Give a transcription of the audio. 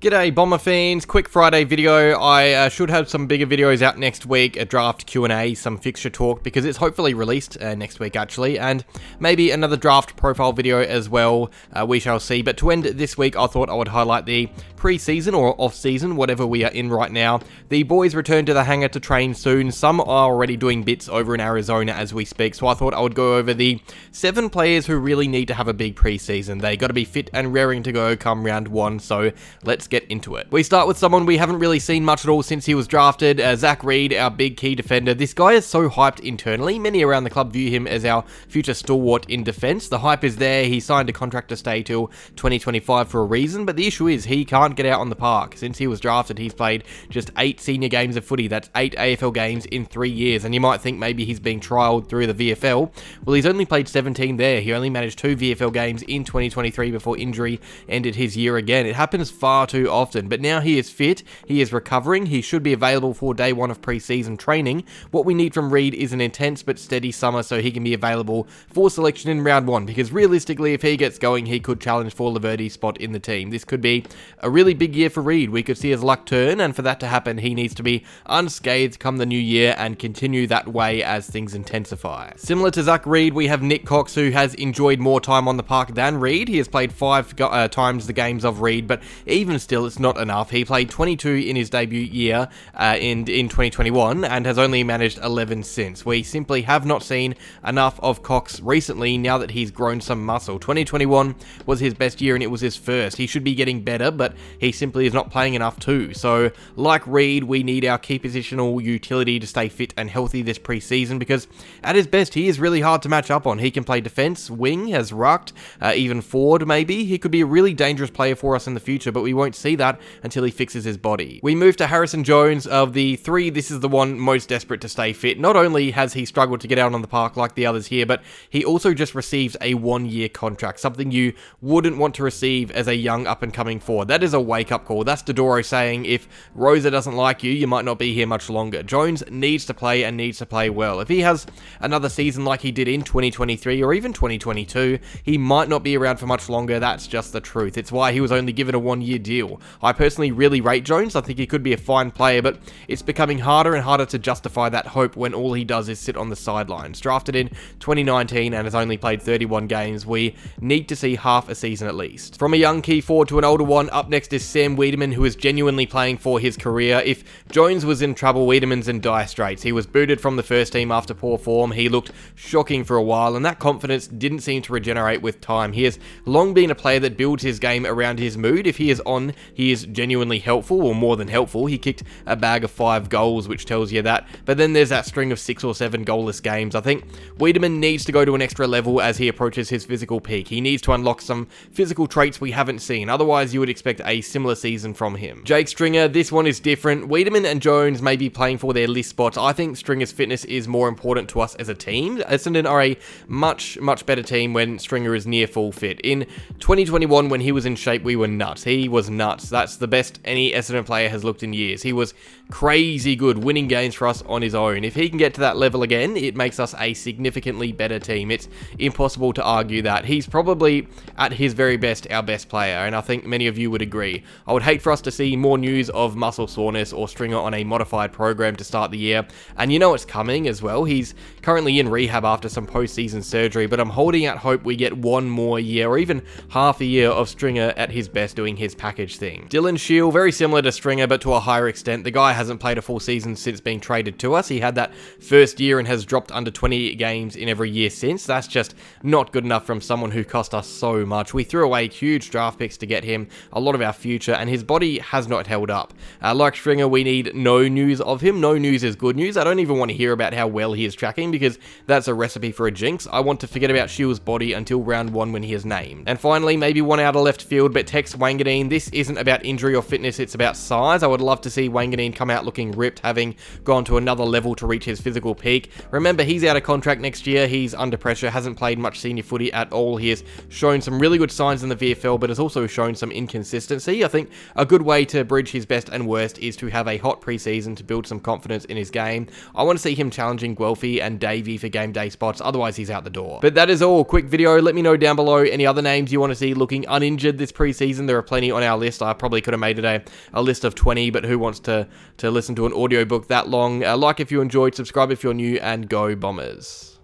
G'day Bomber fans, quick Friday video. I should have some bigger videos out next week, a draft Q&A, some fixture talk, because it's hopefully released next week actually, and maybe another draft profile video as well, we shall see. But to end this week, I thought I would highlight the pre-season or off-season, whatever we are in right now. The boys return to the hangar to train soon. Some are already doing bits over in Arizona as we speak, so I thought I would go over the 7 players who really need to have a big pre-season. They got to be fit and raring to go come round 1, so let's get into it. We start with someone we haven't really seen much at all since he was drafted, Reid, our big key defender. This guy is so hyped internally. Many around the club view him as our future stalwart in defence. The hype is there. He signed a contract to stay till 2025 for a reason, but the issue is he can't get out on the park. Since he was drafted, he's played just 8 senior games of footy. That's 8 AFL games in 3 years, and you might think maybe he's being trialled through the VFL. Well, he's only played 17 there. He only managed 2 VFL games in 2023 before injury ended his year again. It happens far too often, but now he is fit, he is recovering, he should be available for day 1 of pre-season training. What we need from Reid is an intense but steady summer so he can be available for selection in round 1, because realistically, if he gets going, he could challenge for Laverty's spot in the team. This could be a really big year for Reid. We could see his luck turn, and for that to happen, he needs to be unscathed come the new year and continue that way as things intensify. Similar to Reid, we have Nik Cox, who has enjoyed more time on the park than Reid. He has played 5 times the games of Reid, but even still, it's not enough. He played 22 in his debut year in 2021 and has only managed 11 since. We simply have not seen enough of Cox recently now that he's grown some muscle. 2021 was his best year and it was his first. He should be getting better, but he simply is not playing enough too. So, like Reid, we need our key positional utility to stay fit and healthy this pre-season, because at his best, he is really hard to match up on. He can play defence, wing, has rucked, even forward maybe. He could be a really dangerous player for us in the future, but we won't see that until he fixes his body. We move to Harrison Jones. Of the 3, this is the one most desperate to stay fit. Not only has he struggled to get out on the park like the others here, but he also just received a 1-year contract, something you wouldn't want to receive as a young up-and-coming forward. That is a wake-up call. That's Dodoro saying, if Rosa doesn't like you, you might not be here much longer. Jones needs to play and needs to play well. If he has another season like he did in 2023 or even 2022, he might not be around for much longer. That's just the truth. It's why he was only given a 1-year deal. I personally really rate Jones. I think he could be a fine player, but it's becoming harder and harder to justify that hope when all he does is sit on the sidelines. Drafted in 2019 and has only played 31 games, we need to see half a season at least. From a young key forward to an older one, up next is Sam Weideman, who is genuinely playing for his career. If Jones was in trouble, Weideman's in dire straits. He was booted from the first team after poor form. He looked shocking for a while, and that confidence didn't seem to regenerate with time. He has long been a player that builds his game around his mood. If he is on, he is genuinely helpful, or more than helpful. He kicked a bag of 5 goals, which tells you that. But then there's that string of 6 or 7 goalless games. I think Weideman needs to go to an extra level as he approaches his physical peak. He needs to unlock some physical traits we haven't seen. Otherwise, you would expect a similar season from him. Jake Stringer, this one is different. Weideman and Jones may be playing for their list spots. I think Stringer's fitness is more important to us as a team. Essendon are a much better team when Stringer is near full fit. In 2021, when he was in shape, we were nuts. He was nuts. That's the best any Essendon player has looked in years. He was crazy good, winning games for us on his own. If he can get to that level again, it makes us a significantly better team. It's impossible to argue that. He's probably, at his very best, our best player, and I think many of you would agree. I would hate for us to see more news of muscle soreness or Stringer on a modified program to start the year, and you know it's coming as well. He's currently in rehab after some post-season surgery, but I'm holding out hope we get 1 more year or even half a year of Stringer at his best doing his package thing. Dylan Shiel, very similar to Stringer, but to a higher extent. The guy hasn't played a full season since being traded to us. He had that first year and has dropped under 20 games in every year since. That's just not good enough from someone who cost us so much. We threw away huge draft picks to get him, a lot of our future, and his body has not held up. Like Stringer, we need no news of him. No news is good news. I don't even want to hear about how well he is tracking, because that's a recipe for a jinx. I want to forget about Shiel's body until round 1 when he is named. And finally, maybe one out of left field, but Tex Wanganeen. This isn't about injury or fitness, it's about size. I would love to see Wanganeen come out looking ripped, having gone to another level to reach his physical peak. Remember, he's out of contract next year. He's under pressure, hasn't played much senior footy at all. He has shown some really good signs in the VFL, but has also shown some inconsistency. I think a good way to bridge his best and worst is to have a hot preseason to build some confidence in his game. I want to see him challenging Guelphy and Davey for game day spots, otherwise he's out the door. But that is all. Quick video. Let me know down below any other names you want to see looking uninjured this preseason. There are plenty on our list. list. I probably could have made it a list of 20, but who wants to listen to an audiobook that long? Like if you enjoyed, subscribe if you're new, and go Bombers.